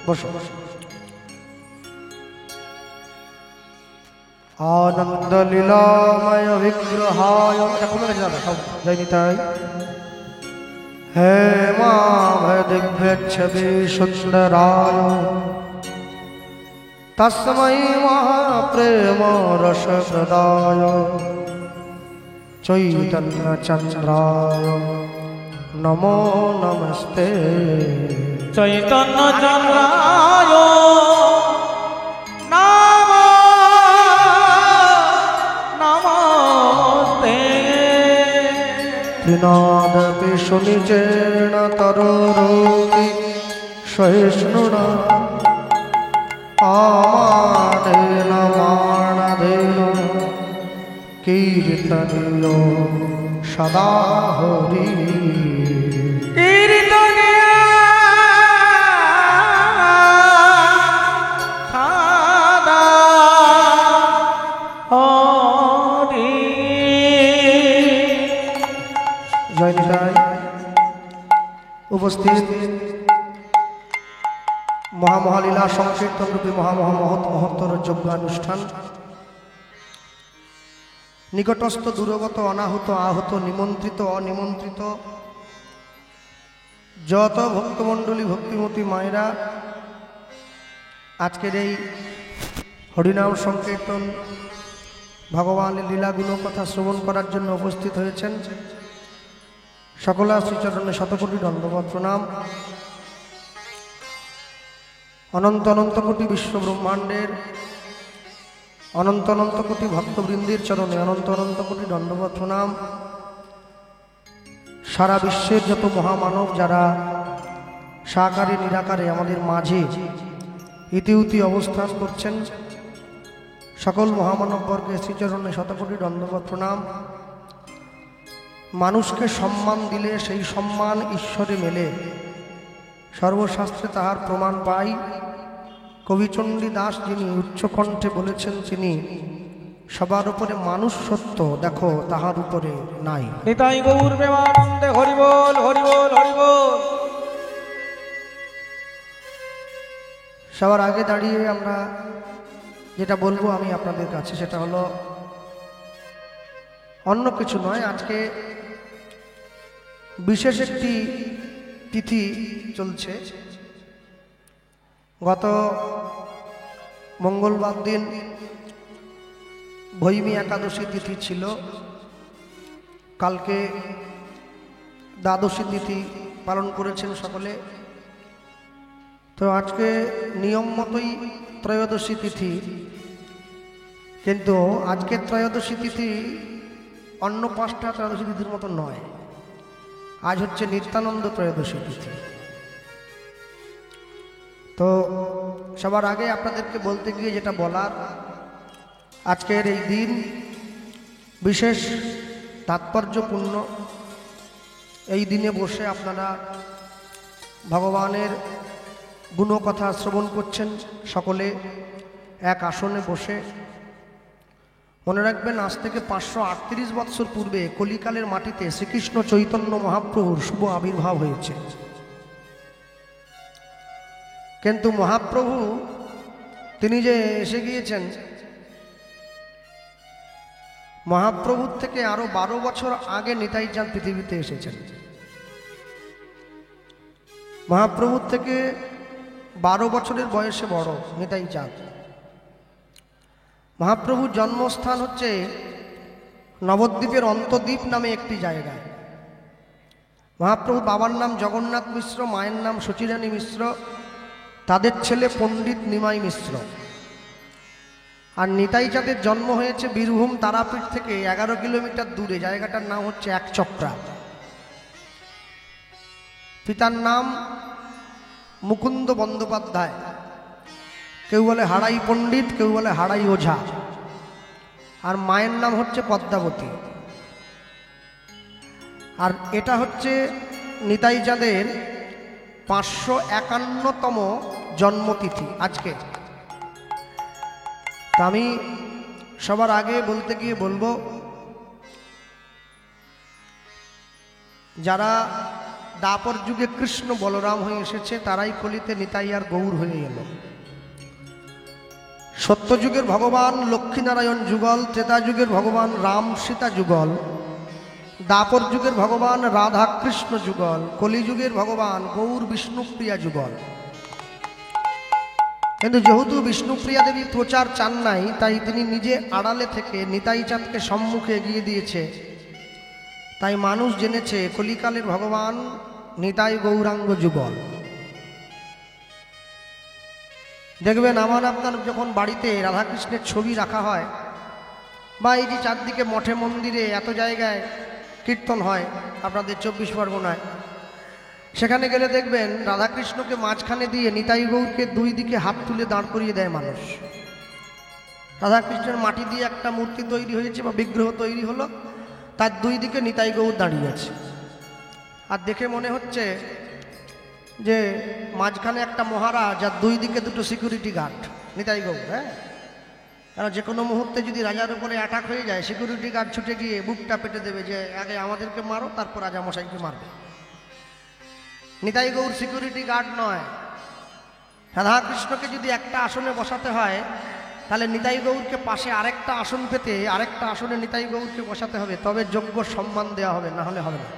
বসো। आनंद लीलामय विग्रहाय जय निताय हे मां दिव्यच्छवि सुंदराय तस्मै महाप्रेम रस प्रदाय चैतन्य चंद्राय नमो नमस्ते। चैतन्य चंद्राय त्रिनादपि सुनिचेन तरोरोति सहिष्णुना आमानेन मानदेन कीर्तनीयो सदा हरि उपस्थित महामहालीला संकीर्तन रूपी महत्तर यज्ञानुष्ठान निकटस्थ दूरगत अनाहुत आहत निमंत्रित अनिमंत्रित যত ভক্তমণ্ডলী ভক্তিমতী মায়েরা আজকের এই হরিনাম সংকীর্তন ভগবানের লীলা গুণকথা শ্রবণ করার জন্য উপস্থিত হয়েছেন, সকলা শ্রীচরণে শতকোটি দণ্ডবত প্রণাম। অনন্ত অনন্ত কোটি বিশ্ব ব্রহ্মাণ্ডের অনন্ত অনন্ত কোটি ভক্তবৃন্দের চরণে অনন্ত অনন্ত কোটি দণ্ডবত প্রণাম। সারা বিশ্বের যত মহামানব যারা সাকারে নিরাকারে আমাদের মাঝে ইতিউতি অবস্থান করছেন, সকল মহামানববর্গের শ্রীচরণে শতকোটি দণ্ডবত প্রণাম। মানুষকে সম্মান দিলে সেই সম্মান ঈশ্বরে মেলে, সর্বশাস্ত্রে তাহার প্রমাণ পাই। কবিচণ্ডী দাস যিনি উচ্চকণ্ঠে বলেছেন, তিনি সবার উপরে মানুষ সত্য, দেখো তাহার উপরে নাই। নিতাই গৌর প্রেমানন্দে হরি বল হরি বল হরি বল। সবার আগে দাঁড়িয়ে আমরা যেটা বলবো আমি আপনাদের কাছে, সেটা হলো অন্য কিছু নয়। আজকে বিশেষ একটি তিথি চলছে। গত মঙ্গলবার দিন ভৈমী একাদশী তিথি ছিল, কালকে দ্বাদশী তিথি পালন করেছেন সকলে। তো আজকে নিয়ম মতোই ত্রয়োদশী তিথি, কিন্তু আজকের ত্রয়োদশী তিথি অন্য 5টা ত্রয়োদশী তিথির মতো নয়। আজ হচ্ছে নিত্যানন্দ ত্রয়োদশী তিথি। তো সবার আগে আপনাদেরকে বলতে গিয়ে যেটা বলার, আজকের এই দিন বিশেষ তাৎপর্যপূর্ণ। এই দিনে বসে আপনারা ভগবানের গুণকথা শ্রবণ করছেন, সকলে এক আসনে বসে। মনে রাখবেন, আজ থেকে 538 বৎসর পূর্বে কলিকালের মাটিতে শ্রীকৃষ্ণ চৈতন্য মহাপ্রভুর শুভ আবির্ভাব হয়েছে। কিন্তু মহাপ্রভু তিনি যে এসে গিয়েছেন, মহাপ্রভুর থেকে আরো 12 বছর আগে নিতাই চাঁদ পৃথিবীতে এসেছেন। মহাপ্রভুর থেকে 12 বছরের বয়সে বড় নিতাই চাঁদ। মহাপ্রভুর জন্মস্থান হচ্ছে নবদ্বীপের অন্তদ্বীপ নামে একটি জায়গায়। মহাপ্রভু বাবার নাম জগন্নাথ মিশ্র, মায়ের নাম সচিরানী মিশ্র, তাদের ছেলে পণ্ডিত নিমাই মিশ্র। আর নিতাই চাঁদের জন্ম হয়েছে বীরভূম তারাপীঠ থেকে 11 কিলোমিটার দূরে, জায়গাটার নাম হচ্ছে একচক্রা। পিতার নাম মুকুন্দ বন্দ্যোপাধ্যায়, কেউ বলে হাড়াই পণ্ডিত, কেউ বলে হাড়াই ওঝা। আর মায়ের নাম হচ্ছে পদ্মাবতী। আর এটা হচ্ছে নিতাই চাঁদের 551তম জন্মতিথি আজকে। তা আমি সবার আগে বলতে গিয়ে বলবো, যারা দাপর যুগে কৃষ্ণ বলরাম হয়ে এসেছে, তারাই কলিতে নিতাই আর গৌর হয়ে এলো। সত্যযুগের ভগবান লক্ষ্মীনারায়ণ যুগল, ত্রেতা যুগের ভগবান রাম সীতা যুগল, দাপর যুগের ভগবান রাধা কৃষ্ণ যুগল, কলিযুগের ভগবান গৌর বিষ্ণুপ্রিয়া যুগল। কিন্তু যেহেতু বিষ্ণুপ্রিয়া দেবী প্রচার চান নাই, তাই তিনি নিজে আড়ালে থেকে নিতাই চাঁদকে সম্মুখে এগিয়ে দিয়েছে। তাই মানুষ জেনেছে কলিকালের ভগবান নিতাই গৌরাঙ্গ যুগল। দেখবেন আমার আপনার যখন বাড়িতে রাধাকৃষ্ণের ছবি রাখা হয়, বা এই যে চারদিকে মঠে মন্দিরে এত জায়গায় কীর্তন হয় আপনাদের 24 পরগনায়, সেখানে গেলে দেখবেন রাধাকৃষ্ণকে মাঝখানে দিয়ে নিতাই গৌরকে দুই দিকে হাত তুলে দাঁড় করিয়ে দেয় মানুষ। রাধাকৃষ্ণের মাটি দিয়ে একটা মূর্তি তৈরি হয়েছে বা বিগ্রহ তৈরি হলো, তার দুই দিকে নিতাই গৌর দাঁড়িয়ে আছে। আর দেখে মনে হচ্ছে যে মাঝখানে একটা মহারাজ আর দুই দিকে দুটো সিকিউরিটি গার্ড, নিতাই গৌর। হ্যাঁ, কারণ যে কোনো মুহূর্তে যদি রাজার উপরে অ্যাটাক হয়ে যায়, সিকিউরিটি গার্ড ছুটে গিয়ে বুকটা পেটে দেবে যে আগে আমাদেরকে মারো, তারপর রাজামশাইকে মারবে। নিতাই গৌর সিকিউরিটি গার্ড নয়। রাধাকৃষ্ণকে যদি একটা আসনে বসাতে হয়, তাহলে নিতাই গৌরকে পাশে আরেকটা আসন পেতে আরেকটা আসনে নিতাই গৌরকে বসাতে হবে, তবে যোগ্য সম্মান দেওয়া হবে, না হলে হবে না।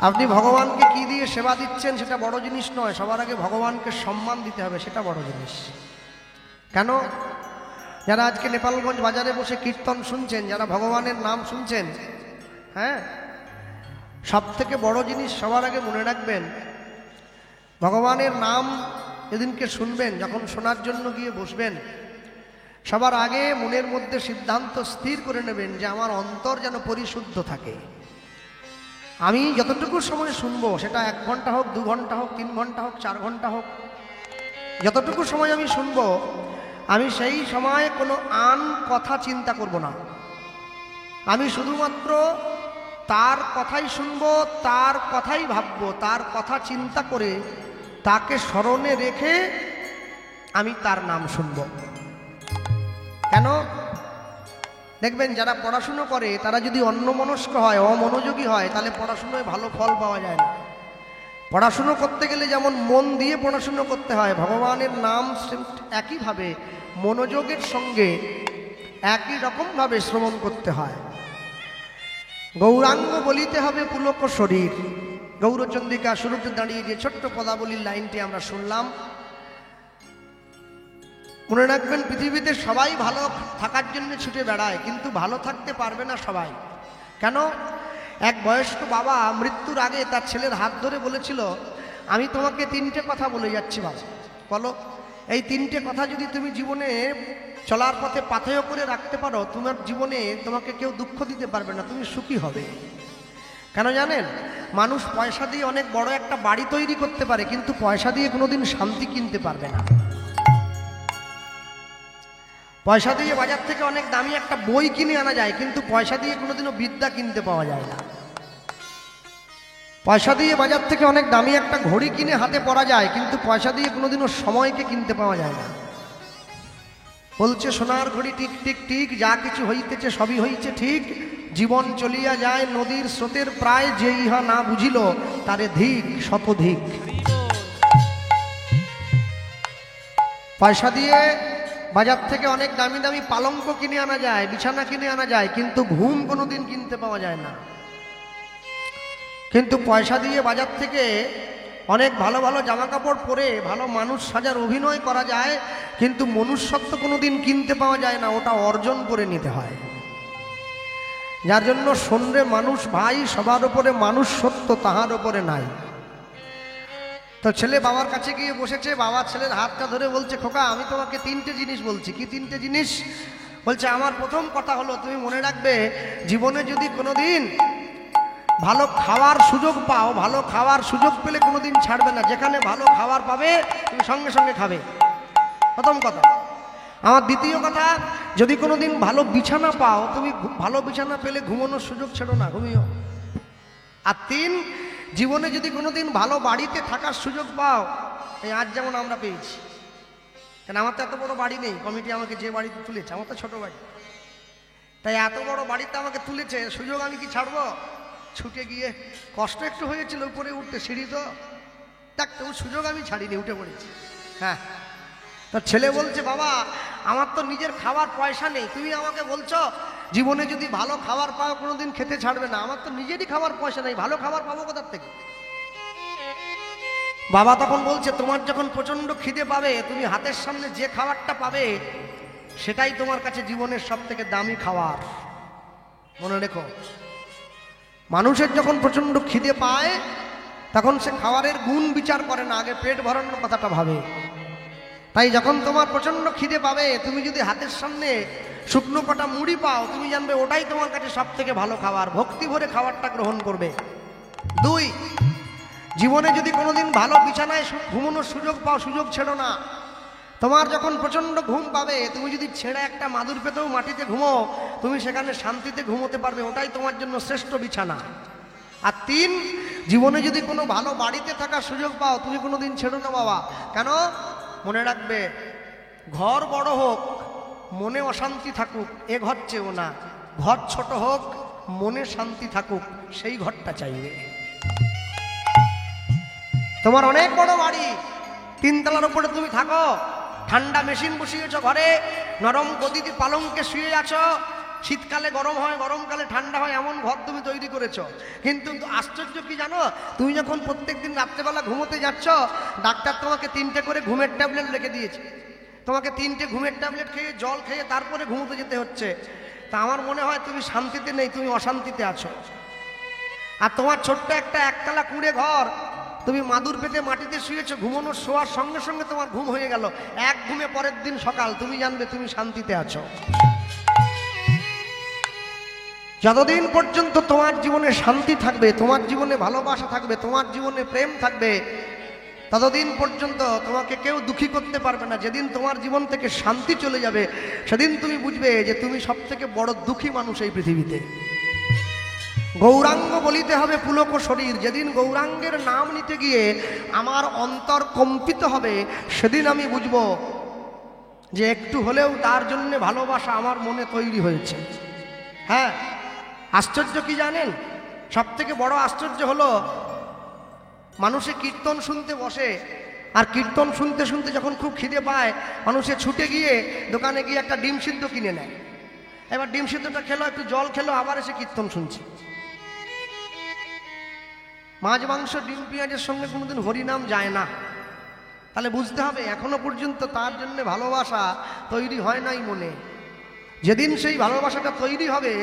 আপনি ভগবানকে কি দিয়ে সেবা দিচ্ছেন সেটা বড় জিনিস নয়, সবার আগে ভগবানকে সম্মান দিতে হবে, সেটা বড় জিনিস। কেন? যারা আজকে নেপালগঞ্জ বাজারে বসে কীর্তন শুনছেন, যারা ভগবানের নাম শুনছেন, হ্যাঁ, সব থেকে বড় জিনিস সবার আগে মনে রাখবেন, ভগবানের নাম যেদিনকে শুনবেন, যখন শোনার জন্য গিয়ে বসবেন, সবার আগে মনের মধ্যে সিদ্ধান্ত স্থির করে নেবেন যে আমার অন্তর যেন পরিশুদ্ধ থাকে। আমি যতটুকু সময় শুনবো, সেটা 1 ঘন্টা হোক, 2 ঘন্টা হোক, 3 ঘন্টা হোক, 4 ঘন্টা হোক, যতটুকু সময় আমি শুনবো, আমি সেই সময় কোনো আন কথা চিন্তা করব না। আমি শুধুমাত্র তার কথাই শুনবো, তার কথাই ভাববো, তার কথা চিন্তা করে তাকে স্মরণে রেখে আমি তার নাম শুনব। কেন? দেখবেন যারা পড়াশুনো করে তারা যদি অন্যমনস্ক হয়, অমনোযোগী হয়, তাহলে পড়াশুনোয় ভালো ফল পাওয়া যায় না। পড়াশুনো করতে গেলে যেমন মন দিয়ে পড়াশুনো করতে হয়, ভগবানের নাম একইভাবে মনোযোগের সঙ্গে একই রকমভাবে শ্রবণ করতে হয়। গৌরাঙ্গ বলিতে হবে পুলক শরীর। গৌরচন্দ্রিকা শুরুতে দাঁড়িয়ে যে ছোট্ট পদাবলীর লাইনটি আমরা শুনলাম, মনে রাখবেন পৃথিবীতে সবাই ভালো থাকার জন্য ছুটে বেড়ায়, কিন্তু ভালো থাকতে পারবে না সবাই। কেন? এক বয়স্ক বাবা মৃত্যুর আগে তার ছেলের হাত ধরে বলেছিল, আমি তোমাকে 3টে কথা বলে যাচ্ছি বাবা, বলো এই 3টে কথা যদি তুমি জীবনে চলার পথে পাথেয় করে রাখতে পারো, তোমার জীবনে তোমাকে কেউ দুঃখ দিতে পারবে না, তুমি সুখী হবে। কেন জানেন? মানুষ পয়সা দিয়ে অনেক বড় একটা বাড়ি তৈরি করতে পারে, কিন্তু পয়সা দিয়ে কোনোদিন শান্তি কিনতে পারবে না। পয়সা দিয়ে বাজার থেকে অনেক দামি একটা বই কিনে আনা যায়, কিন্তু পয়সা দিয়ে কোনোদিনও বিদ্যা কিনতে পাওয়া যায় না। পয়সা দিয়ে বাজার থেকে অনেক দামি একটা ঘড়ি কিনে হাতে পরা যায়, কিন্তু পয়সা দিয়ে কোনোদিনও সময়কে কিনতে পাওয়া যায় না। বলছে সোনার ঘড়ি টিক টিক টিক, যা কিছু হইতেছে সবই হইছে ঠিক, জীবন চলিয়া যায় নদীর স্রোতের প্রায়, যে ইহা না বুঝিল তারে ধিক শতধিক। পয়সা দিয়ে বাজার থেকে অনেক দামি দামি পালঙ্ক কিনে আনা যায়, বিছানা কিনে আনা যায়, কিন্তু ঘুম কোনোদিন কিনতে পাওয়া যায় না। কিন্তু পয়সা দিয়ে বাজার থেকে অনেক ভালো ভালো জামা কাপড় পরে ভালো মানুষ সাজার অভিনয় করা যায়, কিন্তু মনুষ্যত্ব কোনোদিন কিনতে পাওয়া যায় না, ওটা অর্জন করে নিতে হয়। যার জন্য শোনরে মানুষ ভাই, সবার উপরে মানুষ সত্য, তাহার উপরে নাই। তো ছেলে বাবার কাছে গিয়ে বসেছে, বাবা ছেলের হাতটা ধরে বলছে, খোকা আমি তোমাকে 3টে জিনিস বলছি। কি 3টে জিনিস? বলছে আমার প্রথম কথা হলো, তুমি মনে রাখবে জীবনে যদি কোনোদিন ভালো খাওয়ার সুযোগ পাও, ভালো খাওয়ার সুযোগ পেলে কোনোদিন ছাড়বে না, যেখানে ভালো খাবার পাবে তুমি সঙ্গে সঙ্গে খাবে, প্রথম কথা। আমার দ্বিতীয় কথা, যদি কোনোদিন ভালো বিছানা পাও, তুমি ভালো বিছানা পেলে ঘুমানোর সুযোগ ছেড়ো না, ঘুমিও। আর 3, জীবনে যদি কোনোদিন ভালো বাড়িতে থাকার সুযোগ পাও, এই আজ যেমন আমরা পেয়েছি, কেন আমার তো এত বড় বাড়ি নেই, কমিটি আমাকে যে বাড়িতে তুলেছে, আমার তো ছোট বাড়ি, তাই এত বড় বাড়িতে আমাকে তুলেছে, সুযোগ আমি কি ছাড়বো? ছুটে গিয়ে কষ্ট একটু হয়েছিল উপরে উঠতে, সিঁড়ি তো দেখ, তবু সুযোগ আমি ছাড়িনি, উঠে পড়েছি। হ্যাঁ, তো ছেলে বলছে, বাবা আমার তো নিজের খাবার পয়সা নেই, তুমি আমাকে বলছো জীবনে যদি ভালো খাবার পাও কোনোদিন খেতে ছাড়বে না, আমার তো নিজেরই খাবার পয়সা নেই, ভালো খাবার পাবো কোথার থেকে? বাবা তখন বলছে, তোমার যখন প্রচন্ড খিদে পাবে, তুমি হাতের সামনে যে খাবারটা পাবে সেটাই তোমার কাছে জীবনের সব থেকে দামি খাবার। মনে রেখো, মানুষের যখন প্রচন্ড খিদে পায় তখন সে খাবারের গুণ বিচার করে না, আগে পেট ভরানোর কথাটা ভাবে। তাই যখন তোমার প্রচন্ড খিদে পাবে, তুমি যদি হাতের সামনে শুকনো কটা মুড়ি পাও, তুমি জানবে ওটাই তোমার কাছে সব থেকে ভালো খাবার, ভক্তি ভরে খাবারটা গ্রহণ করবে। 2, জীবনে যদি কোনোদিন ভালো বিছানায় ঘুমানোর সুযোগ পাও, সুযোগ ছেড়ো না। তোমার যখন প্রচন্ড ঘুম পাবে, তুমি যদি ছেড়ে একটা মাদুর পেতেও মাটিতে ঘুমো, তুমি সেখানে শান্তিতে ঘুমোতে পারবে, ওটাই তোমার জন্য শ্রেষ্ঠ বিছানা। আর 3, জীবনে যদি কোনো ভালো বাড়িতে থাকার সুযোগ পাও, তুমি কোনোদিন ছেড়ো না বাবা। কেন? মনে রাখবে, ঘর বড় হোক মনে অশান্তি থাকুক এ ঘর চেয়েও না, ঘর ছোট হোক মনে শান্তি থাকুক সেই ঘরটা চাইবে। তোমার অনেক বড় বাড়ি, 3 তলার উপরে তুমি থাকো, ঠান্ডা মেশিন বসিয়েছ ঘরে, নরম গদিতে পালঙ্কে শুয়ে আছো, শীতকালে গরম হয়, গরমকালে ঠান্ডা হয়, এমন ঘর তুমি তৈরি করেছ। কিন্তু আশ্চর্য কি জানো, তুমি যখন প্রত্যেকদিন রাত্রেবেলা ঘুমোতে যাচ্ছ, ডাক্তার তোমাকে 3টে করে ঘুমের ট্যাবলেট লিখে দিয়েছে, তোমাকে 3টে ঘুমের ট্যাবলেট খেয়ে জল খেয়ে তারপরে ঘুমোতে যেতে হচ্ছে। তা আমার মনে হয় তুমি শান্তিতে নেই, তুমি অশান্তিতে আছো। আর তোমার ছোট্ট একটা একতলা কুঁড়ে ঘর, তুমি মাদুর পেতে মাটিতে শুয়েছো, ঘুমানোর শোয়ার সঙ্গে সঙ্গে তোমার ঘুম হয়ে গেল, এক ঘুমে পরের দিন সকাল, তুমি জানবে তুমি শান্তিতে আছো। যতদিন পর্যন্ত তোমার জীবনে শান্তি থাকবে, তোমার জীবনে ভালোবাসা থাকবে, তোমার জীবনে প্রেম থাকবে, ততদিন পর্যন্ত তোমাকে কেউ দুঃখী করতে পারবে না। যেদিন তোমার জীবন থেকে শান্তি চলে যাবে, সেদিন তুমি বুঝবে যে তুমি সব থেকে বড় দুঃখী মানুষ এই পৃথিবীতে। গৌরাঙ্গ বলিতে হবে পুলক শরীর, যেদিন গৌরাঙ্গের নাম নিতে গিয়ে আমার অন্তর কম্পিত হবে, সেদিন আমি বুঝবো যে একটু হলেও তার জন্য ভালোবাসা আমার মনে তৈরি হয়েছে। হ্যাঁ, আশ্চর্য কি জানেন, সব থেকে বড় আশ্চর্য হলো, মানুষে কীর্তন শুনতে বসে, আর কীর্তন শুনতে শুনতে যখন খুব খিদে পায়, মানুষে ছুটে গিয়ে দোকানে গিয়ে একটা ডিম সিদ্ধ কিনে নেয়, এবার ডিম সিদ্ধটা খেলো, একটু জল খেলো, আবার এসে কীর্তন শুনছে। মাছ মাংস ডিম পেঁয়াজের সঙ্গে কোনোদিন হরিনাম যায় না। তাহলে বুঝতে হবে এখনো পর্যন্ত তার জন্য ভালোবাসা তৈরি হয় নাই মনে। যেদিন সেই ভালোবাসাটা তৈরি হবে,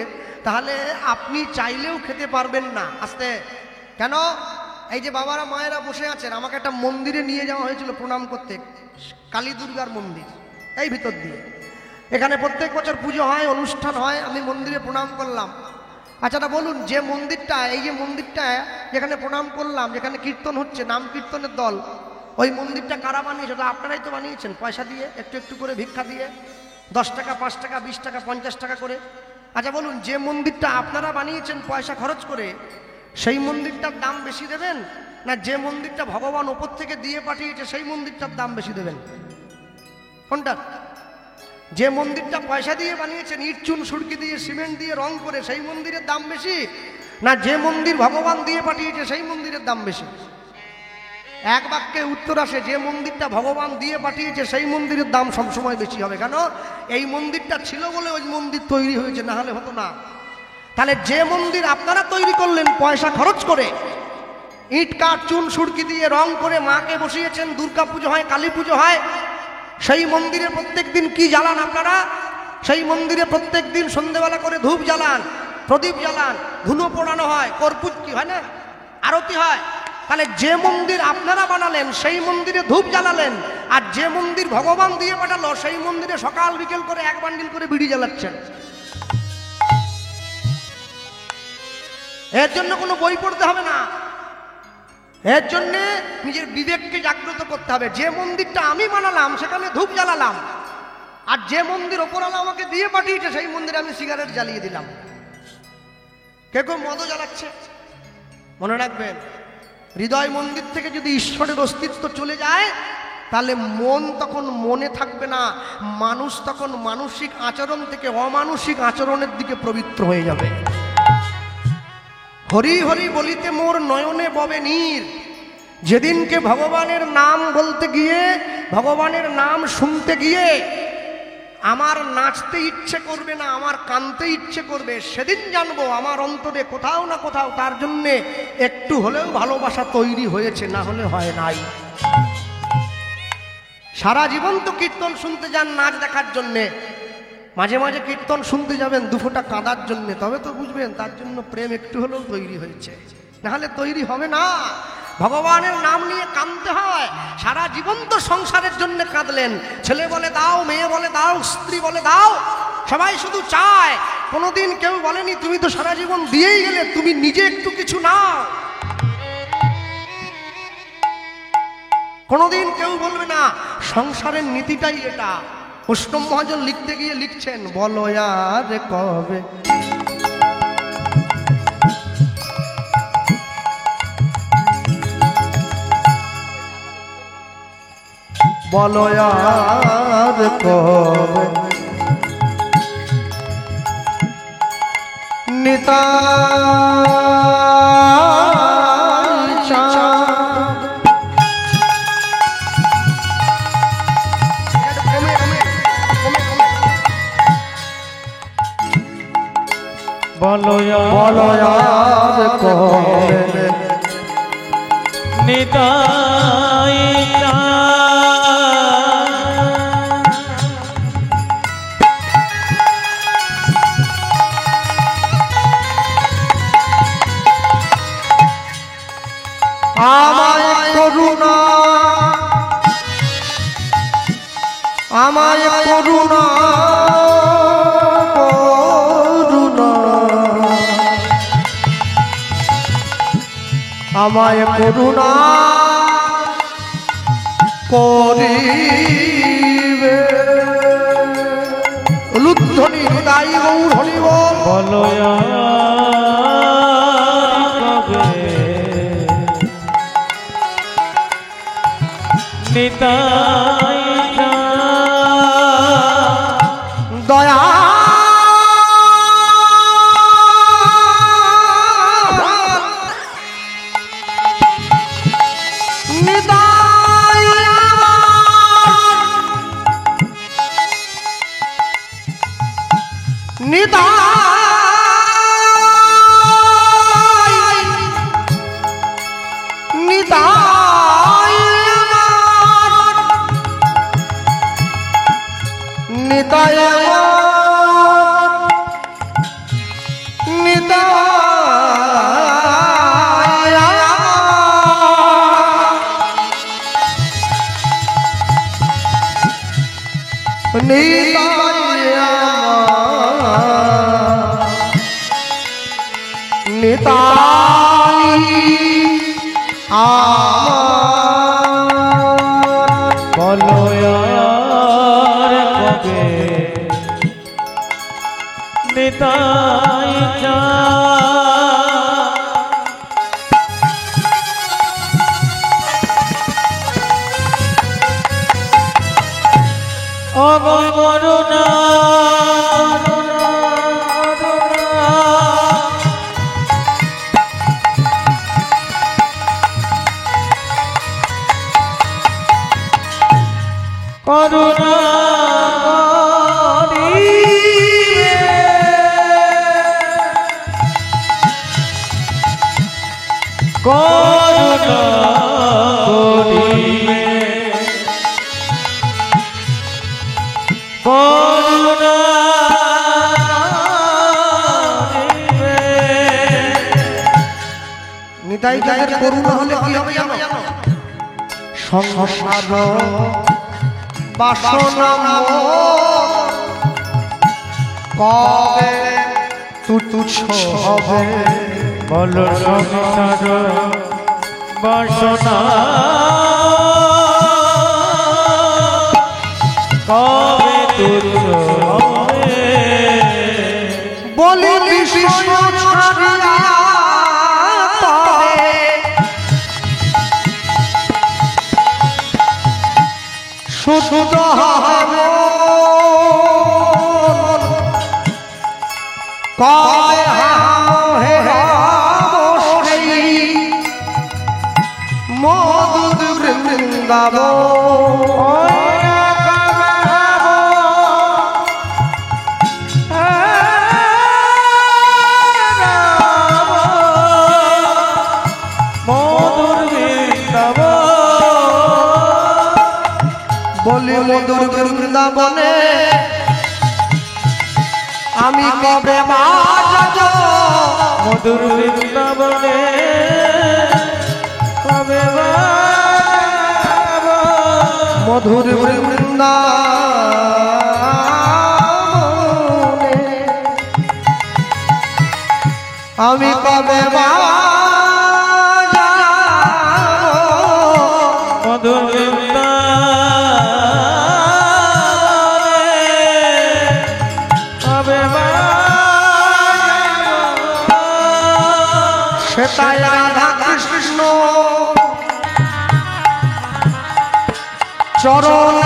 তাহলে আপনি চাইলেও খেতে পারবেন না। আস্তে কেন? এই যে বাবারা মায়েরা বসে আছেন, আমাকে একটা মন্দিরে নিয়ে যাওয়া হয়েছিল প্রণাম করতে, কালী দুর্গার মন্দির এই ভিতর দিয়ে। এখানে প্রত্যেক বছর পুজো হয়, অনুষ্ঠান হয়, আমি মন্দিরে প্রণাম করলাম। আচ্ছা বলুন, যে মন্দিরটা, এই যে মন্দিরটা যেখানে প্রণাম করলাম, যেখানে কীর্তন হচ্ছে, নাম কীর্তনের দল, ওই মন্দিরটা কারা বানিয়েছে? ওটা আপনারাই তো বানিয়েছেন, পয়সা দিয়ে, একটু একটু করে ভিক্ষা দিয়ে, 10 টাকা, 5 টাকা, 20 টাকা, 50 টাকা করে। আচ্ছা বলুন, যে মন্দিরটা আপনারা বানিয়েছেন পয়সা খরচ করে, সেই মন্দিরটার দাম বেশি দেবেন, না যে মন্দিরটা ভগবান ওপর থেকে দিয়ে পাঠিয়েছে সেই মন্দিরটার দাম বেশি দেবেন? কোনটা? যে মন্দিরটা পয়সা দিয়ে বানিয়েছেন, ইট চুন সুরকি দিয়ে সিমেন্ট দিয়ে রং করে, সেই মন্দিরের দাম বেশি, না যে মন্দির ভগবান দিয়ে পাঠিয়েছে সেই মন্দিরের দাম বেশি? এক বাক্যে উত্তর আসে, যে মন্দিরটা ভগবান দিয়ে পাঠিয়েছে সেই মন্দিরের দাম সবসময় বেশি হবে। কেন? এই মন্দিরটা ছিল বলে ওই মন্দির তৈরি হয়েছে, না হলে হতো না। তাহলে যে মন্দির আপনারা তৈরি করলেন পয়সা খরচ করে, ইট কাঠ চুন সুরকি দিয়ে রং করে মাকে বসিয়েছেন, দুর্গা পুজো হয়, কালী পুজো হয়, সেই মন্দিরে প্রত্যেক দিন কি জ্বালান আপনারা? সেই মন্দিরে প্রত্যেক দিন সন্ধ্যেবেলা করে ধূপ জ্বালান, প্রদীপ জ্বালান, ধুনো পোড়ানো হয়, কর্পূর কি হয় না, আরতি হয়। তাহলে যে মন্দির আপনারা বানালেন সেই মন্দিরে ধূপ জ্বালালেন, আর যে মন্দির ভগবান দিয়ে পাঠালো সেই মন্দিরে সকাল বিকেল করে 1 বান্ডিল করে বিড়ি জ্বালাচ্ছেন। এর জন্য কোনো বই পড়তে হবে না, এর জন্য নিজের বিবেককে জাগ্রত করতে হবে। যে মন্দিরটা আমি বানালাম সেখানে ধূপ জ্বালালাম, আর যে মন্দির ওপরওয়ালা আমাকে দিয়ে পাঠিয়েছে সেই মন্দিরে আমি সিগারেট জ্বালিয়ে দিলাম। কেউ মদও জ্বালাচ্ছে। মনে রাখবেন, হৃদয় মন্দির থেকে যদি ঈশ্বরের অস্তিত্ব চলে যায়, তাহলে মন তখন মনে থাকবে না, মানুষ তখন মানসিক আচরণ থেকে অমানসিক আচরণের দিকে প্রবৃত্ত হয়ে যাবে। হরি হরি বলিতে মোর নয়নে ববে নীর। যেদিনকে ভগবানের নাম বলতে গিয়ে, ভগবানের নাম শুনতে গিয়ে আমার নাচতে ইচ্ছে করবে না, আমার কাঁদতে ইচ্ছে করবে, সেদিন জানবো আমার অন্তরে কোথাও না কোথাও তার জন্যে একটু হলেও ভালোবাসা তৈরি হয়েছে, না হলে হয় নাই। সারা জীবন তো কীর্তন শুনতে যান নাচ দেখার জন্যে, মাঝে মাঝে কীর্তন শুনতে যাবেন দুফোঁটা কাঁদার জন্যে, তবে তো বুঝবেন তার জন্য প্রেম একটু হলেও তৈরি হয়েছে, নাহলে তৈরি হবে না। ভগবানের নাম নিয়ে কাঁদতে হয়। সারা জীবন তো সংসারের জন্য কাঁদলেন, ছেলে বলে দাও, মেয়ে বলে দাও, স্ত্রী বলে দাও, সবাই শুধু চায়। কোনোদিন কেউ বলেনি তুমি তো সারা জীবন দিয়েই গেলে, তুমি নিজে একটু কিছু নাও। কোনোদিন কেউ বলবে না। সংসারের নীতিটাই এটা। বৈষ্ণব মহাজন লিখতে গিয়ে লিখছেন, বলো আর কবে বলো আর কবে নিতাই চাঁদ। বলো বলো আর কবে নিতাই আমায় করুণা, আমায় করুণা, করুণা, আমায় করুণা করিবে। লুদ্ধনি হৃদয় গৌর হরি বল। বলো নিতাই দয়া নিতাই নিতাই নিতাই নিতাই নিতাই বলো আর কবে নিতাই অগণনা করুণা করিবে। করুণা করিবে। করুণা করিবে। নিতাই যাদের করুণা হলে কি হবে জানো? সংসার বাসনা কবে তুচ্ছ হবে। বলো সংসার বাসনা কবে তুচ্ছ হবে। বলি বিশ্ব ছাড়িয়া তবে শুদ্ধ হবে। কবে হে হব ওই বলি মধুর বৃন্দাবনে আমি কবে মা যাব মধুর বৃন্দাবনে কবে যাব মধুর বৃন্দাবনে আমি কবে মা যাব মধুর সেটাই রাধা কৃষ্ণ চরণ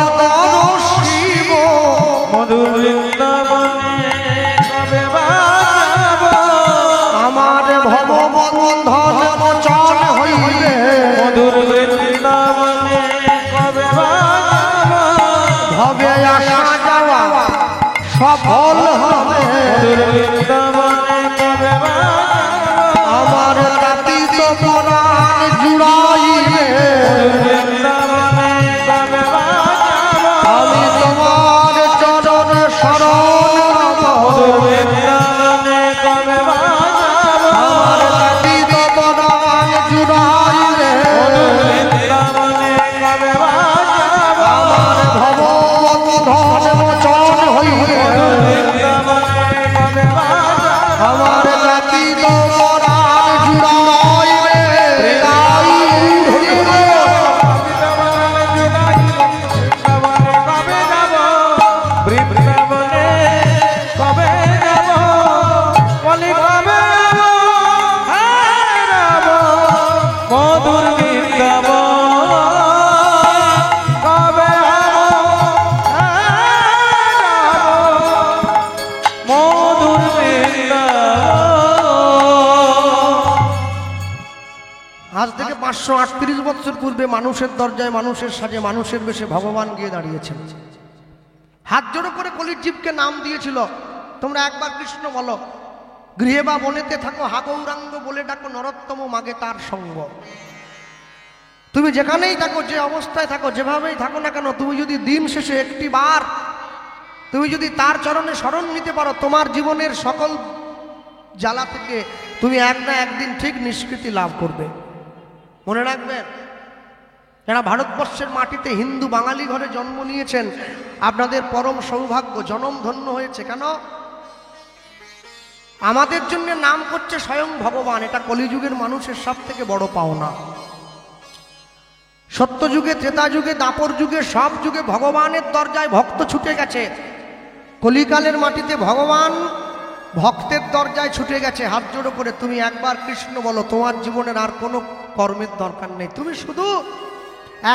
শিব মধুর বৃন্দাবনে কবে যাব আমার ভববন্ধন মোচন হইলে মধুর বৃন্দাবনে কবে যাব ভবে আসা যাওয়া সফল হবে মধুর বৃন্দাবনে কবে আমার তাপিত পরাণ জুড়াইলে বৃন্দাবনে কবে আমি তোমার চরণ শরণ বৃন্দাবনে কবে আমার তাপিত পরাণ জুড়াইলে বৃন্দাবনে কবে আমার ভববন্ধন মোচন হইলে বৃন্দাবনে কবে আমার তাপিত পরাণ জুড়াইলে বৃন্দাবনে কবে যাব বলি কবে যাব মধুর বৃন্দাবন কবে মধুর আজ থেকে 538 বছর পূর্বে মানুষের দরজায় মানুষের সাজে মানুষের বেশে ভগবান গিয়ে দাঁড়িয়েছেন হাত জোড়ো করে কলির জীবকে নাম দিয়েছিল তোমরা একবার কৃষ্ণ বলো গৃহে বা বনেতে থাকো হা গৌরাঙ্গ বলে ডাকো নরোত্তম মাগে তার সঙ্গ তুমি যেখানেই থাকো যে অবস্থায় থাকো যেভাবেই থাকো না কেন তুমি যদি দিন শেষে একটি বার তুমি যদি তার চরণে শরণ নিতে পারো তোমার জীবনের সকল জ্বালা থেকে তুমি এক না একদিন ঠিক নিষ্কৃতি লাভ করবে মনে রাখবেন যারা ভারতবর্ষের মাটিতে হিন্দু বাঙালি ঘরে জন্ম নিয়েছেন আপনাদের পরম সৌভাগ্য জনম ধন্য হয়েছে কেন আমাদের জন্য নাম করছে স্বয়ং ভগবান এটা কলিযুগের মানুষের সব থেকে বড় পাওনা সত্যযুগে ত্রেতা যুগে দাপর যুগে সব যুগে ভগবানের দরজায় ভক্ত ছুটে গেছে কলিকালের মাটিতে ভগবান ভক্তের দরজায় ছুটে গেছে হাত জোড়ো করে তুমি একবার কৃষ্ণ বলো তোমার জীবনের আর কোনো কর্মের দরকার নেই তুমি শুধু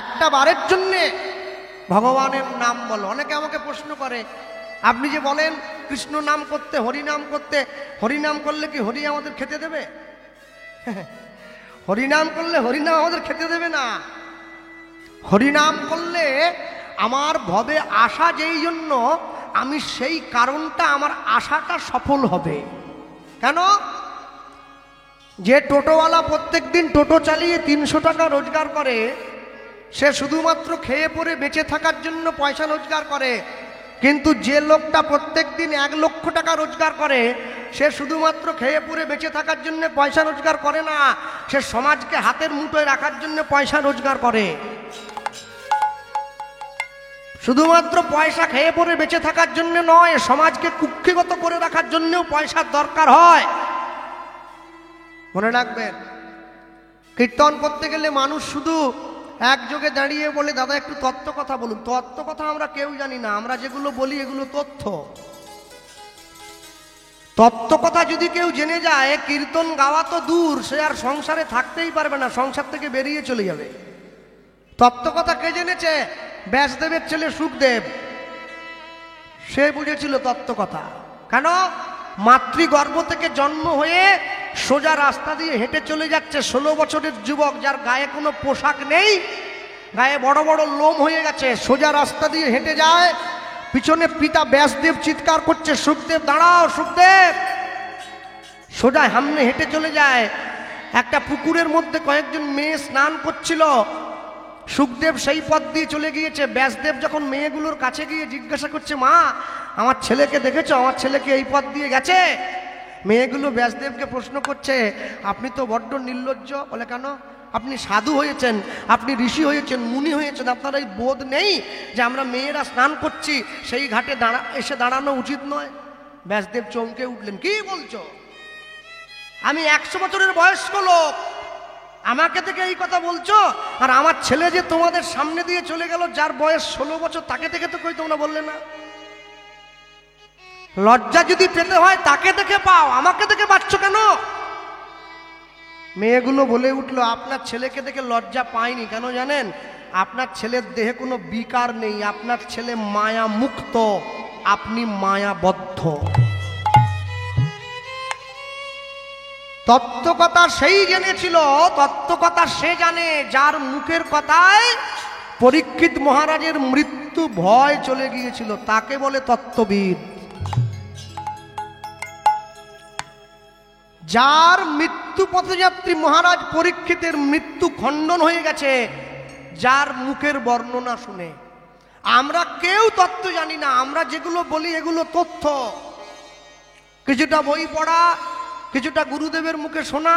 একটা বারের জন্যে ভগবানের নাম বলো অনেকে আমাকে প্রশ্ন করে আপনি যে বলেন কৃষ্ণ নাম করতে হরিনাম করলে কি হরি আমাদের খেতে দেবে হরিনাম করলে হরিনাম আমাদের খেতে দেবে না হরিনাম করলে আমার ভবে আশা যেই জন্য আমি সেই কারণটা আমার আশাটা সফল হবে কেন যে টোটোওয়ালা প্রত্যেক দিন টোটো চালিয়ে 300 টাকা রোজগার করে সে শুধুমাত্র খেয়ে পরে বেঁচে থাকার জন্য পয়সা রোজগার করে কিন্তু যে লোকটা প্রত্যেক দিন 1 লক্ষ টাকা রোজগার করে সে শুধুমাত্র খেয়ে পরে বেঁচে থাকার জন্য পয়সা রোজগার করে না সে সমাজকে হাতের মুঠোয় রাখার জন্য পয়সা রোজগার করে শুধুমাত্র পয়সা খেয়ে পরে বেঁচে থাকার জন্য নয় সমাজকে কুক্ষিগত করে রাখার জন্যও পয়সার দরকার হয় মনে রাখবেন কীর্তন করতে গেলে মানুষ শুধু একযোগে দাঁড়িয়ে বলে দাদা একটু তত্ত্ব কথা বলুন তত্ত্ব কথা আমরা কেউ জানি না আমরা যেগুলো বলি এগুলো তথ্য তত্ত্ব কথা যদি কেউ জেনে যায় কীর্তন গাওয়া তো দূর সে আর সংসারে থাকতেই পারবে না সংসার থেকে বেরিয়ে চলে যাবে তত্ত্ব কথা কে জেনেছে ব্যাসদেবের ছেলে সুখদেব সে বুঝেছিল তত্ত্ব কথা কেন মাতৃগর্ভ থেকে জন্ম হয়ে সোজা রাস্তা দিয়ে হেঁটে চলে যাচ্ছে 16 বছরের যুবক যার গায়ে কোনো পোশাক নেই গায়ে বড় বড় লোম হয়ে গেছে, সোজা রাস্তা দিয়ে হেঁটে যায়। পিছনে পিতা ব্যাসদেব চিৎকার করছে, সুখদেব দাঁড়াও, সুখদেব। সোজা সামনে হেঁটে চলে যায়। একটা পুকুরের মধ্যে কয়েকজন মেয়ে স্নান করছিল। সুখদেব সেই পথ দিয়ে চলে গিয়েছে। ব্যাসদেব যখন মেয়েগুলোর কাছে গিয়ে জিজ্ঞাসা করছে, মা আমার ছেলেকে দেখেছো, আমার ছেলেকে এই পথ দিয়ে গেছে? মেয়েগুলো ব্যাসদেবকে প্রশ্ন করছে, আপনি তো বড্ড নির্লজ্জ। বলে, কেন? আপনি সাধু হয়েছেন, আপনি ঋষি হয়েছেন, মুনি হয়েছেন, আপনার এই বোধ নেই যে আমরা মেয়েরা স্নান করছি সেই ঘাটে এসে দাঁড়ানো উচিত নয়? ব্যাসদেব চমকে উঠলেন, কি বলছো? আমি 100 বছরের বয়স্ক লোক, আমাকে থেকে এই কথা বলছো? আর আমার ছেলে যে তোমাদের সামনে দিয়ে চলে গেল, যার বয়স 16 বছর, তাকে দেখে তো কই তোমরা বললে না? লজ্জা যদি পেতে হয় তাকে দেখে পাও, আমাকে দেখে পাচ্ছ কেন? মেয়েগুলো বলে উঠলো, আপনার ছেলেকে দেখে লজ্জা পাইনি। কেন জানেন? আপনার ছেলের দেহে কোনো বিকার নেই, আপনার ছেলে মায়া মুক্ত, আপনি মায়াবদ্ধ। তত্ত্বকথা সেই জেনেছিল, তত্ত্বকথা সে জানে যার মুখের কথায় পরীক্ষিত মহারাজের মৃত্যু ভয় চলে গিয়েছিল, তাকে বলে তত্ত্ববিদ। যার মৃত্যু পথযাত্রী মহারাজ পরীক্ষিতের মৃত্যু খণ্ডন হয়ে গেছে যার মুখের বর্ণনা শুনে। আমরা কেউ তত্ত্ব জানি না, আমরা যেগুলো বলি এগুলো তথ্য। কিছুটা বই পড়া, কিছুটা গুরুদেবের মুখে শোনা,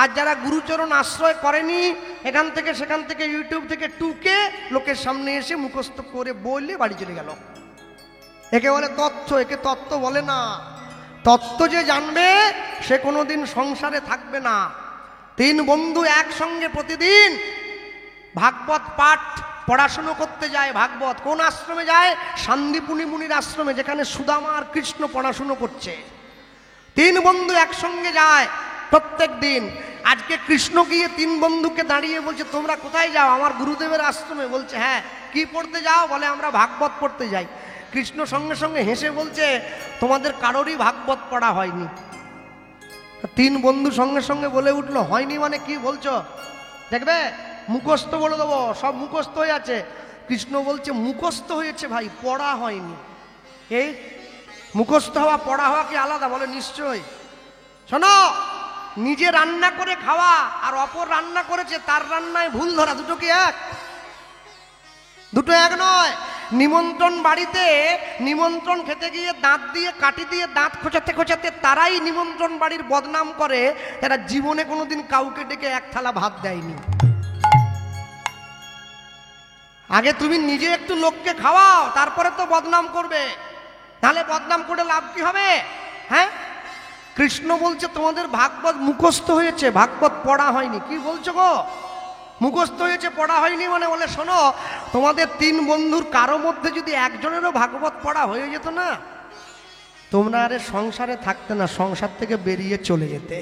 আর যারা গুরুচরণ আশ্রয় করেনি এখান থেকে সেখান থেকে ইউটিউব থেকে টুকে লোকের সামনে এসে মুখস্থ করে বললে বাড়ি চলে গেল। একে বলে তথ্য, একে তত্ত্ব বলে না। তত্ত্ব যে জানবে সে কোনোদিন সংসারে থাকবে না। 3 বন্ধু একসঙ্গে প্রতিদিন ভাগবত পাঠ পড়াশুনো করতে যায়। ভাগবত কোন আশ্রমে যায়? শান্তিপুনি মুনির আশ্রমে, যেখানে সুদামা আর কৃষ্ণ পড়াশুনো করছে। 3 বন্ধু একসঙ্গে যায় প্রত্যেক দিন। আজকে কৃষ্ণ গিয়ে 3 বন্ধুকে দাঁড়িয়ে বলছে, তোমরা কোথায় যাও? আমার গুরুদেবের আশ্রমে। বলছে, হ্যাঁ। কি পড়তে যাও? বলে, আমরা ভাগবত পড়তে যাই। কৃষ্ণ সঙ্গে সঙ্গে হেসে বলছে, তোমাদের কারোরই ভাগবত পড়া হয়নি। 3 বন্ধু সঙ্গে সঙ্গে বলে উঠলো, হয়নি মানে কি বলছো? দেখবে মুখস্থ বলে দেবো, সব মুখস্থ হয়ে আছে। কৃষ্ণ বলছে, মুখস্থ হয়েছে ভাই, পড়া হয়নি। এই মুখস্থ হওয়া পড়া হওয়া কি আলাদা? বলে, নিশ্চয়ই। শোনো, নিজে রান্না করে খাওয়া আর অপর রান্না করেছে তার রান্নায় ভুল ধরা, দুটো কি এক? দুটো এক নয়। নিমন্ত্রণ বাড়িতে নিমন্ত্রণ খেতে গিয়ে দাঁত দিয়ে কাঠি দিয়ে দাঁত খোঁচাতে খোঁচাতে তারাই নিমন্ত্রণ বাড়ির বদনাম করে, এরা জীবনে কোনোদিন কাউকে ডেকে 1 থালা ভাত দেয়নি। আগে তুমি নিজে একটু লোককে খাওয়াও, তারপরে তো বদনাম করবে। তাহলে বদনাম করে লাভ কি হবে? হ্যাঁ, কৃষ্ণ বলছে তোমাদের ভাগবত মুখস্থ হয়েছে, ভাগবত পড়া হয়নি। কি বলছো গো? মুখস্থ হয়েছে পড়া হয়নি মানে? বলে, শোনো, তোমাদের 3 বন্ধুর কারো মধ্যে যদি একজনেরও ভাগবত পড়া হয়ে যেত না, তোমরা আরে সংসারে থাকতে না, সংসার থেকে বেরিয়ে চলে যেতে।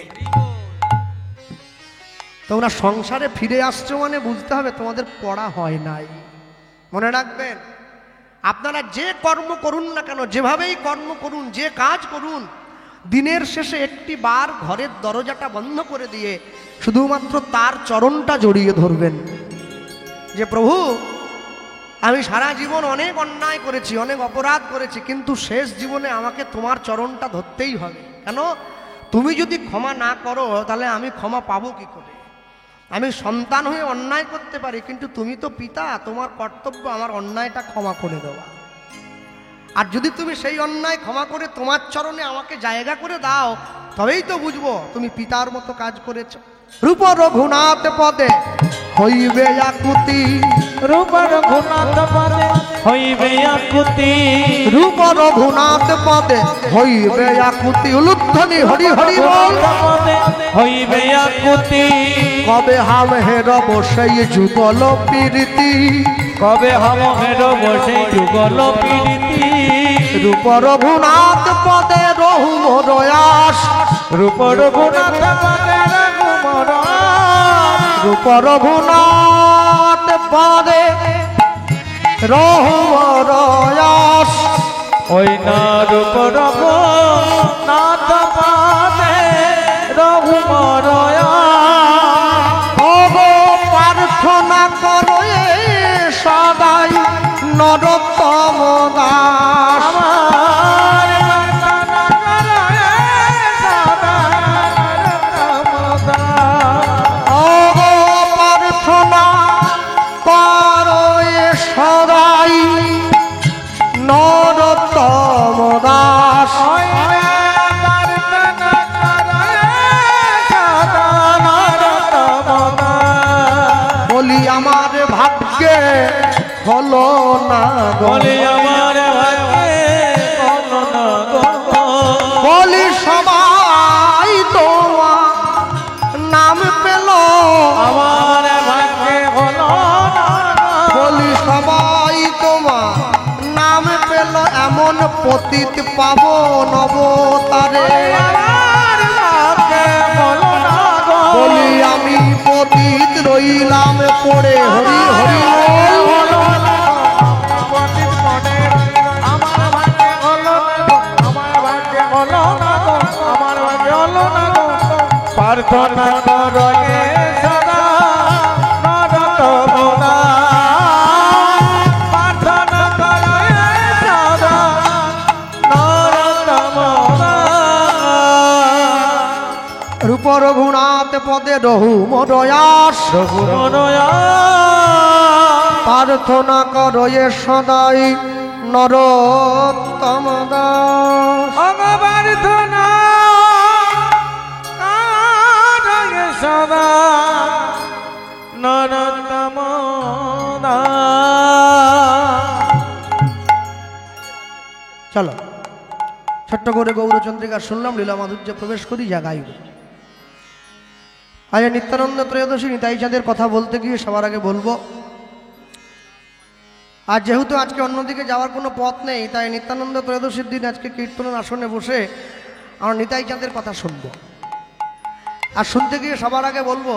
তোমরা সংসারে ফিরে আসছো মানে বুঝতে হবে তোমাদের পড়া হয় নাই। মনে রাখবেন, আপনারা যে কর্ম করুন না কেন, যেভাবেই কর্ম করুন, যে কাজ করুন, দিনের শেষে একটি বার ঘরের দরজাটা বন্ধ করে দিয়ে শুধুমাত্র তার চরণটা জড়িয়ে ধরবেন যে, প্রভু, আমি সারা জীবন অনেক অন্যায় করেছি, অনেক অপরাধ করেছি, কিন্তু শেষ জীবনে আমাকে তোমার চরণটা ধরতেই হবে। কেন? তুমি যদি ক্ষমা না করো তাহলে আমি ক্ষমা পাবো কি করে? আমি সন্তান হয়ে অন্যায় করতে পারি, কিন্তু তুমি তো পিতা, তোমার কর্তব্য আমার অন্যায়টা ক্ষমা করে দেওয়া। আর যদি তুমি সেই অন্যায় ক্ষমা করে তোমার চরণে আমাকে জায়গা করে দাও, তবেই তো বুঝবো তুমি পিতার মতো কাজ করেছ। রূপ রঘুনাথ পদে হইবে আকুতি, রূপ রঘুনাথ পদে হইবে আকুতি, রূপ রঘুনাথ পদে হইবে আকুতি। উলুধ্বনি হরি হরি বল। হইবে আকুতি, কবে হাম হেরব সেই যুগল প্রীতি, কবে হাম হেরব সেই যুগল প্রীতি। রূপ রঘুনাথ পদে রহু মরয়াস, রূপ রঘুনাথ পদে রঘু মরয়াস, রূপ রঘুনাথ পদে রহু মরয়াস। ওই না রূপ রঘুনাথ পদে রঘু মরয়াস। প্রার্থনা করো নরোত্তম দাস। আমার প্রার্থনা করো হে সদা নরোত্তম দাস। ও প্রার্থনা করো এ সদাই নরোত্তম দাস। বলি আমার ভাগ্যে হলো না গো, বলি আমার ভাগ্যে হলো না গো। বলি সবাই তোমার নাম পেল, আমার ভাগ্যে হলো না গো। বলি সবাই তোমার নাম পেল, এমন পতিত পাবো নবতারে। আমার ভাগ্যে হলো না গো। বলি আমি পতিত রইলাম পড়ে, হরি হরি বল। হলো না গো। পতিত মনে আমার ভাগ্যে হলো না গো। আমার ভাগ্যে হলো না গো। আমার ভাগ্যে হলো না গো। প্রার্থনা করো হে সদা নরোত্তম দাস। প্রার্থনা করো হে সদা নরোত্তম দাস। রূপ রঘুনাথ পদে রহু মরয়াস। প্রার্থনা করো এ সদাই নরোত্তম দাস। প্রার্থনা করো সদা নরোত্তম দাস। চলো ছোট্ট করে গৌরচন্দ্রিকা শুনলাম, লীলা মাধুর্যে প্রবেশ করি, যা গাইব। আজ নিত্যানন্দ ত্রয়োদশী নিতাই চাঁদের কথা বলতে গিয়ে সবার আগে বলবো, আর যেহেতু আজকে অন্যদিকে যাওয়ার কোনো পথ নেই, তাই নিত্যানন্দ ত্রয়োদশীর দিন আজকে কীর্তনের আসনে বসে আমরা নিতাই চাঁদের কথা শুনব। আর শুনতে গিয়ে সবার আগে বলবো,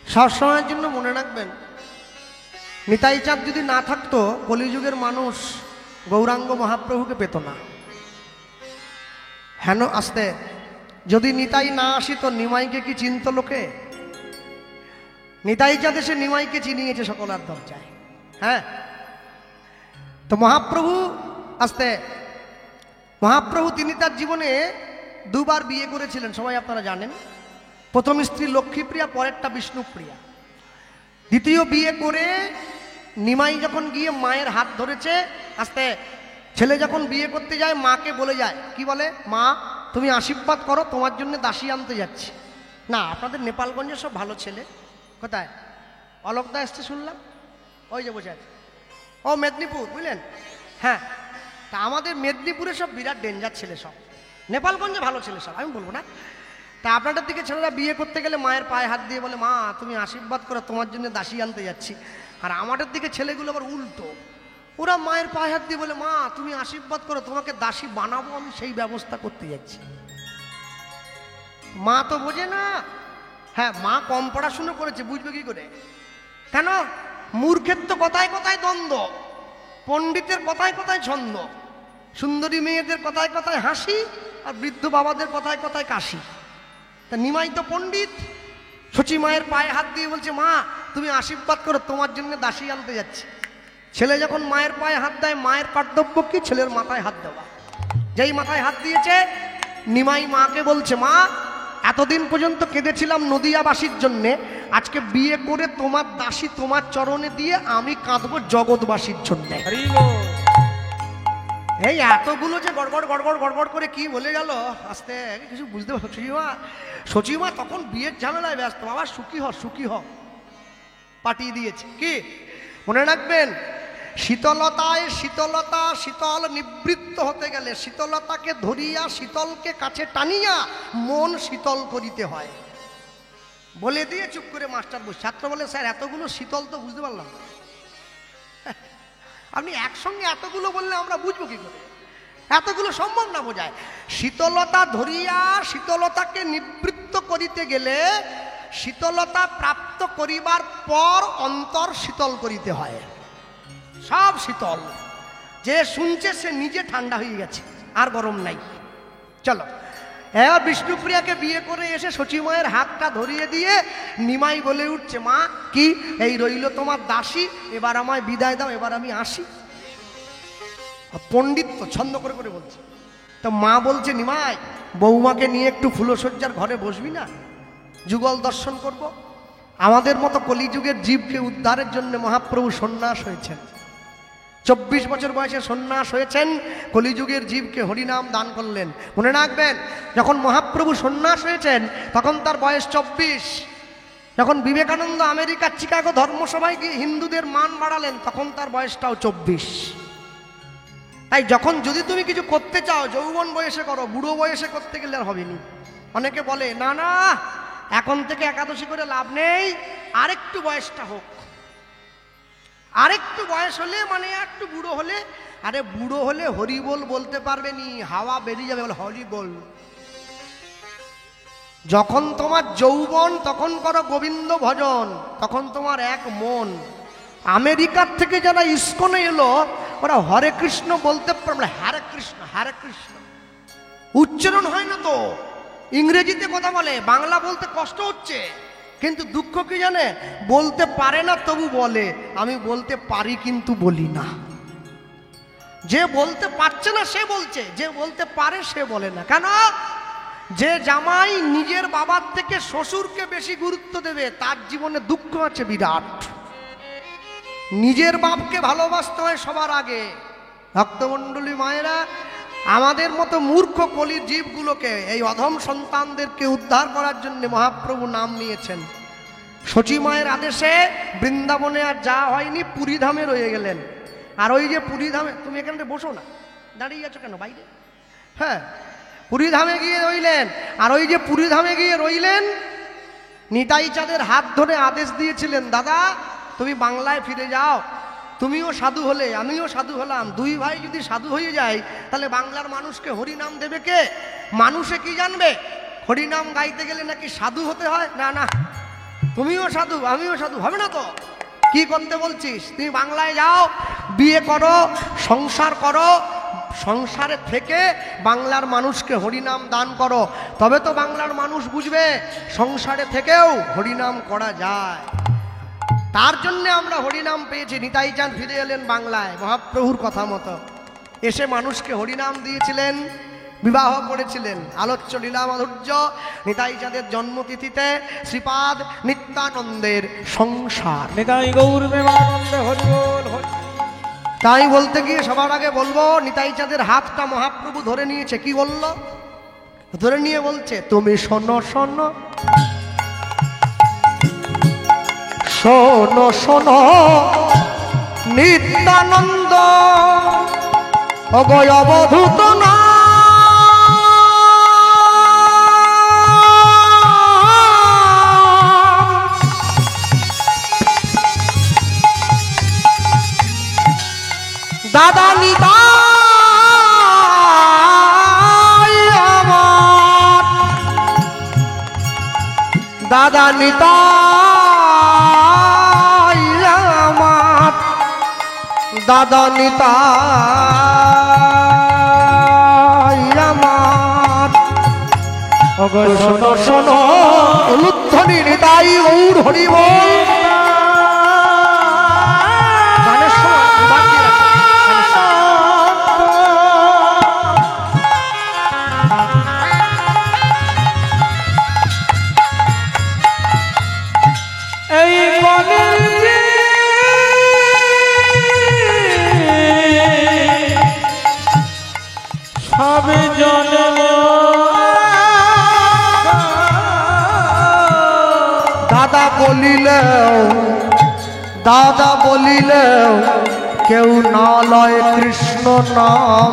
সবসময়ের জন্য মনে রাখবেন, নিতাই চাঁদ যদি না থাকতো কলিযুগের মানুষ গৌরাঙ্গ মহাপ্রভুকে পেত না। হেন আসতে যদি নিতাই না আসিত, নিমাইকে কি চিনত লোকে? নিতাই চাঁদ এসে নিমাইকে চিনিয়েছে সকলার দরজায়। হ্যাঁ, তো মহাপ্রভু আসতে মহাপ্রভু তিনি তার জীবনে দুবার বিয়ে করেছিলেন, সবাই আপনারা জানেন। প্রথম স্ত্রী লক্ষ্মীপ্রিয়া, পরেরটা বিষ্ণুপ্রিয়া। দ্বিতীয় বিয়ে করে নিমাই যখন গিয়ে মায়ের হাত ধরেছে, আস্তে ছেলে যখন বিয়ে করতে যায় মাকে বলে যায়, কি বলে? মা তুমি আশীর্বাদ করো, তোমার জন্য দাসী আনতে যাচ্ছি। না, আপনাদের নেপালগঞ্জে সব ভালো ছেলে। কোথায়? অলকদা এসছে শুনলাম, ওই যে বসে আছে। ও মেদিনীপুর, বুঝলেন? হ্যাঁ, তা আমাদের মেদিনীপুরে সব বিরাট ডেঞ্জার ছেলে সব। নেপালগঞ্জে ভালো ছেলে সব, আমি বলবো না। তা আপনাদের দিকে ছেলেরা বিয়ে করতে গেলে মায়ের পায়ে হাত দিয়ে বলে, মা তুমি আশীর্বাদ করো, তোমার জন্য দাসী আনতে যাচ্ছি। আর আমাদের দিকে ছেলেগুলো আবার উল্টো, ওরা মায়ের পায়ে হাত দিয়ে বলে, মা তুমি আশীর্বাদ করো, তোমাকে দাসী বানাবো, আমি সেই ব্যবস্থা করতে যাচ্ছি। মা তো বোঝে না। হ্যাঁ, মা কম পড়াশুনো করেছে, বুঝবে কি করে? কেন? মূর্খের তো কথায় কথায় দ্বন্দ্ব, পণ্ডিতের কথায় কথায় ছন্দ, সুন্দরী মেয়েদের কথায় কথায় হাসি, আর বৃদ্ধ বাবাদের কথায় কথায় কাশি। তা নিমাই তো পণ্ডিত, সচি মায়ের পায়ে হাত দিয়ে বলছে, মা তুমি আশীর্বাদ করো, তোমার জন্য দাসী আনতে যাচ্ছি। ছেলে যখন মায়ের পায়ে হাত দেয়, মায়ের কর্তব্য কি? ছেলের মাথায় হাত দেওয়া। যেই মাথায় হাত দিয়েছে, নিমাই মাকে বলছে, মা এতদিন পর্যন্ত কেঁদেছিলাম নদিয়াবাসীর জন্যে, আজকে বিয়ে করে তোমার দাসী তোমার চরণে দিয়ে আমি কাঁদবো জগৎবাসীর জন্যে। এই এতগুলো যে গড়গড় গড়গড় গড়গড় করে কি বলে গেল, আস্তে কিছু বুঝতে পারছি। সচিমা তখন বিয়ের ঝামেলায় ব্যস্ত। বাবা সুখী হ, সুখী হ পাঠিয়ে দিয়েছে। কি মনে রাখবেন, শীতলতায় শীতলতা, শীতল নিবৃত্ত হতে গেলে শীতলতাকে ধরিয়া শীতলকে কাছে টানিয়া মন শীতল করিতে হয় বলে দিয়ে চুপ করে মাস্টার বসে। ছাত্র বলে, স্যার এতগুলো শীতল তো বুঝতে পারলাম না। আপনি একসঙ্গে এতগুলো বললে আমরা বুঝবো কি করে? এতগুলো সম্ভব না বোঝায়। শীতলতা ধরিয়া শীতলতাকে নিবৃত্ত করিতে গেলে শীতলতা প্রাপ্ত করিবার পর অন্তর শীতল করিতে হয়। সব শীতল, যে শুনছে সে নিজে ঠান্ডা হয়ে গেছে, আর গরম নাই। চলো, হ্যাঁ, বিষ্ণুপ্রিয়াকে বিয়ে করে এসে সচিমায়ের হাতটা ধরিয়ে দিয়ে নিমাই বলে উঠছে, মা কি এই রইল তোমার দাসী, এবার আমায় বিদায় দাও, এবার আমি আসি। পণ্ডিত তো ছন্দ করে করে বলছে। তো মা বলছে, নিমাই বৌমাকে নিয়ে একটু ফুলশয্যার ঘরে বসবি না, যুগল দর্শন করব। আমাদের মতো কলিযুগের জীবকে উদ্ধারের জন্য মহাপ্রভু সন্ন্যাস হয়েছেন। 24 বছর বয়সে সন্ন্যাস হয়েছেন, কলিযুগের জীবকে হরিনাম দান করলেন। মনে রাখবেন, যখন মহাপ্রভু সন্ন্যাস হয়েছেন তখন তার বয়স 24। যখন বিবেকানন্দ আমেরিকার চিকাগো ধর্মসভায় গিয়ে হিন্দুদের মান বাড়ালেন তখন তার বয়সটাও 24। তাই যখন যদি তুমি কিছু করতে চাও যৌবন বয়সে করো, বুড়ো বয়সে করতে গেলে আর হবে না। অনেকে বলে না না এখন থেকে একাদশী করে লাভ নেই, আরেকটু বয়সটা হোক, আরেকটু বয়স হলে মানে একটু বুড়ো হলে। আরে বুড়ো হলে হরি বল বলতে পারবে নি, হাওয়া বেরিয়ে যাবে, বলে হরি বল। যখন তোমার যৌবন তখন করো গোবিন্দ ভজন, তখন তোমার এক মন। আমেরিকার থেকে যারা ইস্কনে এলো ওরা হরে কৃষ্ণ বলতে পারবে, হরে কৃষ্ণ হরে কৃষ্ণ উচ্চারণ হয় না তো, ইংরেজিতে কথা বলে, বাংলা বলতে কষ্ট হচ্ছে। কিন্তু দুঃখ কি জানে, বলতে পারে না তবু বলে আমি বলতে পারি কিন্তু বলি না। যে বলতে পারছে না সে বলছে, যে বলতে পারে সে বলে না। কেন? যে জামাই নিজের বাবার থেকে শ্বশুরকে বেশি গুরুত্ব দেবে তার জীবনে দুঃখ আছে বিরাট। নিজের বাপকে ভালোবাসতে হয় সবার আগে। ভক্তমণ্ডলী মায়েরা, আমাদের মতো মূর্খ কলির জীবগুলোকে, এই অধম সন্তানদেরকে উদ্ধার করার জন্য মহাপ্রভু নাম নিয়েছেন। সচিমায়ের আদেশে বৃন্দাবনে আর যা হয়নি, পুরীধামে রয়ে গেলেন। আর ওই যে পুরীধামে, তুমি এখানে বসো না, দাঁড়িয়ে আছো কেন বাইরে? হ্যাঁ, পুরীধামে গিয়ে রইলেন। আর ওই যে পুরীধামে গিয়ে রইলেন, নিতাই চাঁদের হাত ধরে আদেশ দিয়েছিলেন, দাদা তুমি বাংলায় ফিরে যাও, তুমিও সাধু হলে আমিও সাধু হলাম, দুই ভাই যদি সাধু হয়ে যায় তাহলে বাংলার মানুষকে হরিনাম দেবে কে? মানুষে কি জানবে? হরিনাম গাইতে গেলে নাকি সাধু হতে হয়? না না, তুমিও সাধু আমিও সাধু, হবে না তো। কি করতে বলছিস? তুমি বাংলায় যাও, বিয়ে করো, সংসার করো, সংসারে থেকে বাংলার মানুষকে হরিনাম দান করো, তবে তো বাংলার মানুষ বুঝবে সংসারে থেকেও হরিনাম করা যায়। তার জন্য আমরা হরিনাম পেয়েছি। নিতাই চাঁদ ফিরে এলেন বাংলায় মহাপ্রভুর কথা মতো, এসে মানুষকে হরিনাম দিয়েছিলেন, বিবাহ করেছিলেন। আলোচ্য লীলা মাধুর্য নিতাই চাঁদের জন্মতিথিতে শ্রীপাদ নিত্যানন্দের সংসার। নিতাই গৌর প্রেমানন্দে হরি বল হরি। তাই বলতে গিয়ে সবার আগে বলবো, নিতাই চাঁদের হাতটা মহাপ্রভু ধরে নিয়েছে। কি বলল? ধরে নিয়ে বলছে, তুমি শোনো শোনো শোনো শোনো নিত্যানন্দ অগয় অবধূত না, দাদা নিতাই আমার, দাদা নিতাই আমার, দাদা নিতাই আমার। শোনো শোনো উলুধ্বনি নিতাই গৌর হরি বল। দাদা বলিলেও, দাদা বলিলেও কেউ না লয় কৃষ্ণ নাম,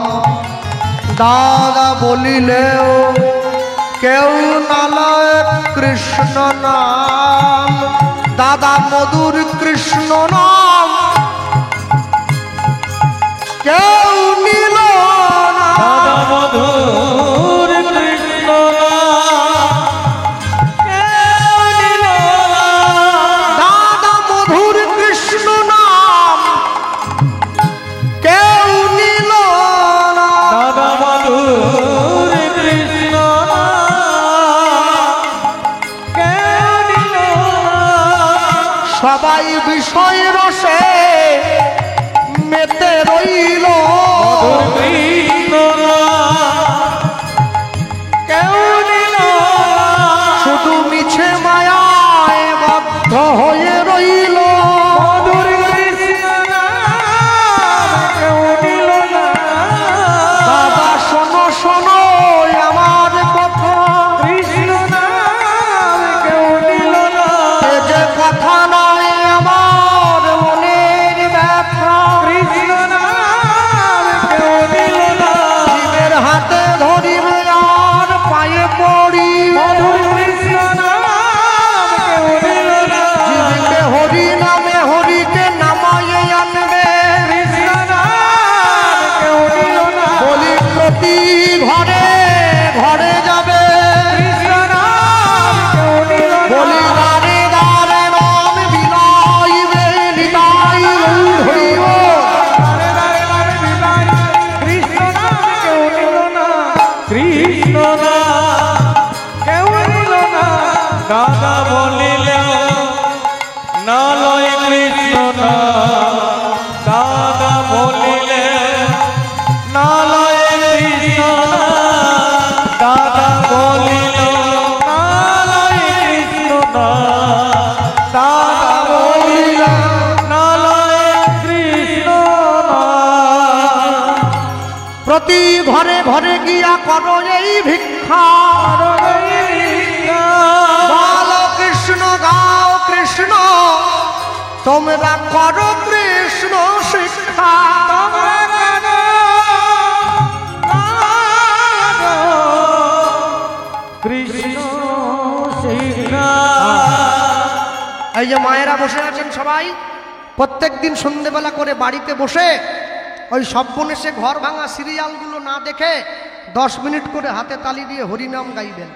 দাদা বলিলেও কেউ না লয় কৃষ্ণ নাম, দাদা মধুর কৃষ্ণ নাম কেউ নিল না, দাদা মধুর কৃষ্ণ নাম, দাদা মধুর কৃষ্ণ নাম সবাই বিষয় রসে মেতে রইল, কেউ নিল শুধু মিছে মায়ায় বদ্ধ হয়ে রইল। মধুর কৃষ্ণ নাম কেউ নিল না। বাবা শোনো শোনো আমার কথা, কৃষ্ণ নাম কেউ নিল না। এ যে কথা নয় আমার মনের ব্যথা, কৃষ্ণ নাম কেউ নিল না। জীবের হাতে ধরিবে আর পায়ে পড়ি, মধুর কৃষ্ণ নাম কেউ নিল না। জীবকে হরি নামে হরিকে নামায়ে আনবে, কৃষ্ণ নাম কেউ নিল না। বলি প্রতি ঘরে ঘরে যাবে, কৃষ্ণ নাম কেউ নিল না। বলি দারে দারে নাম বিলাইবে নিতাই গৌর হইব। দারে দারে দারে বিদায়। কৃষ্ণ নাম কেউ নিল না। কৃষ্ণ নাম কেউ নিল না। দাদা বলিলে না লয় কৃষ্ণ নাম। দাদা বলিলে না লয় কৃষ্ণ নাম। দাদা বলিল না লয় কৃষ্ণ নাম। দাদা বলিল না লয় কৃষ্ণ নাম। প্রতি ঘরে ঘরে গিয়া করো এই ভিক্ষা, বলো কৃষ্ণ গাও কৃষ্ণ, তোমরা করো কৃষ্ণ শিক্ষা। কৃষ্ণ শিক্ষা। এই যে মায়েরা বসে আছেন সবাই, প্রত্যেক দিন সন্ধেবেলা করে বাড়িতে বসে ওই সব্বনেশে ঘর ভাঙা সিরিয়ালগুলো না দেখে 10 মিনিট করে হাতে তালি দিয়ে হরিনাম গাইবেন।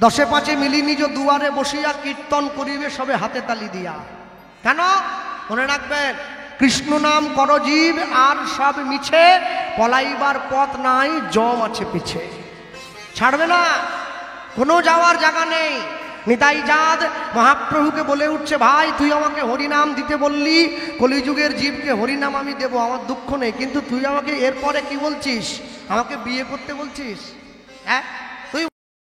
10 5 মিলি নিজ দুয়ারে বসিয়া কীর্তন করিবে সবে হাতে তালি দিয়া। কেন? মনে রাখবেন, কৃষ্ণ নাম কর জীব আর সব মিছে, পলাইবার পথ নাই জম আছে পিছে। ছাড়বে না, কোনো যাওয়ার জায়গা নেই। নিতাই চাঁদ মহাপ্রভুকে বলে উঠছে, ভাই তুই আমাকে হরিনাম দিতে বললি, কলিযুগের জীবকে হরিনাম আমি দেবো, আমার দুঃখ নেই, কিন্তু তুই আমাকে এরপরে কি বলছিস? আমাকে বিয়ে করতে বলছিস? হ্যাঁ,